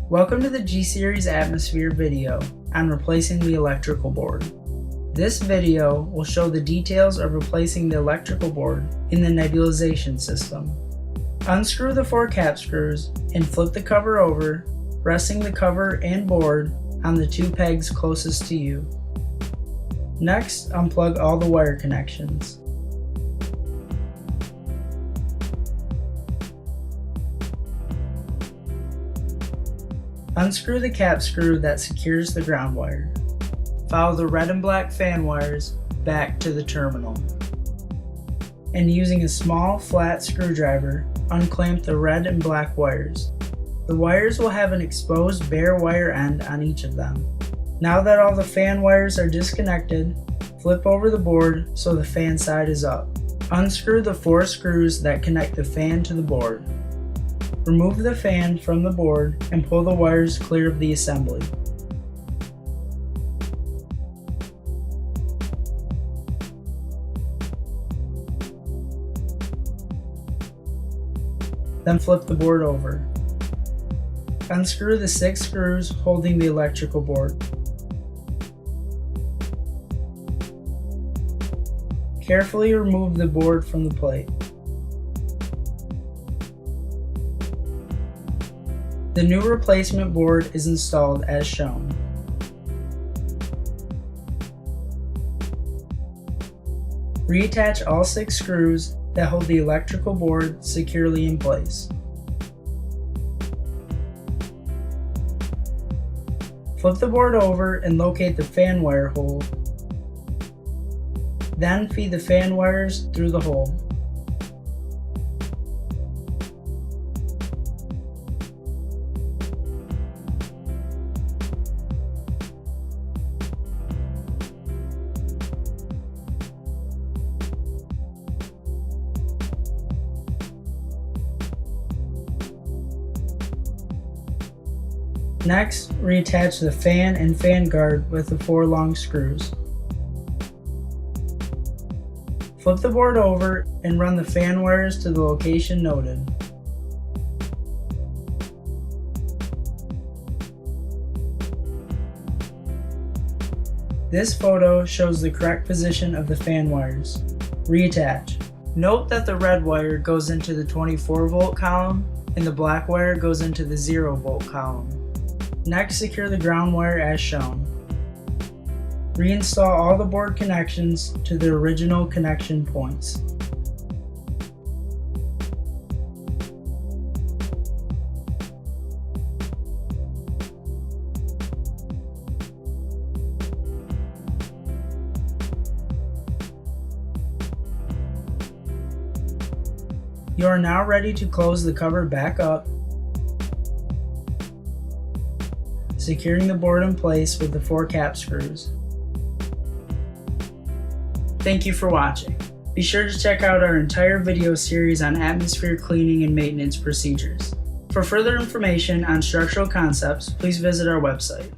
Welcome to the G-Series Atmosphere video on replacing the electrical board. This video will show the details of replacing the electrical board in the nebulization system. Unscrew the 4 cap screws and flip the cover over, resting the cover and board on the 2 pegs closest to you. Next, unplug all the wire connections. Unscrew the cap screw that secures the ground wire. Follow the red and black fan wires back to the terminal. And using a small flat screwdriver, unclamp the red and black wires. The wires will have an exposed bare wire end on each of them. Now that all the fan wires are disconnected, flip over the board so the fan side is up. Unscrew the 4 screws that connect the fan to the board. Remove the fan from the board and pull the wires clear of the assembly. Then flip the board over. Unscrew the 6 screws holding the electrical board. Carefully remove the board from the plate. The new replacement board is installed as shown. Reattach all 6 screws that hold the electrical board securely in place. Flip the board over and locate the fan wire hole. Then feed the fan wires through the hole. Next, reattach the fan and fan guard with the 4 long screws. Flip the board over and run the fan wires to the location noted. This photo shows the correct position of the fan wires. Reattach. Note that the red wire goes into the 24 volt column and the black wire goes into the 0 volt column. Next, secure the ground wire as shown. Reinstall all the board connections to their original connection points. You are now ready to close the cover back up, securing the board in place with the 4 cap screws. Thank you for watching. Be sure to check out our entire video series on atmosphere cleaning and maintenance procedures. For further information on structural concepts, please visit our website.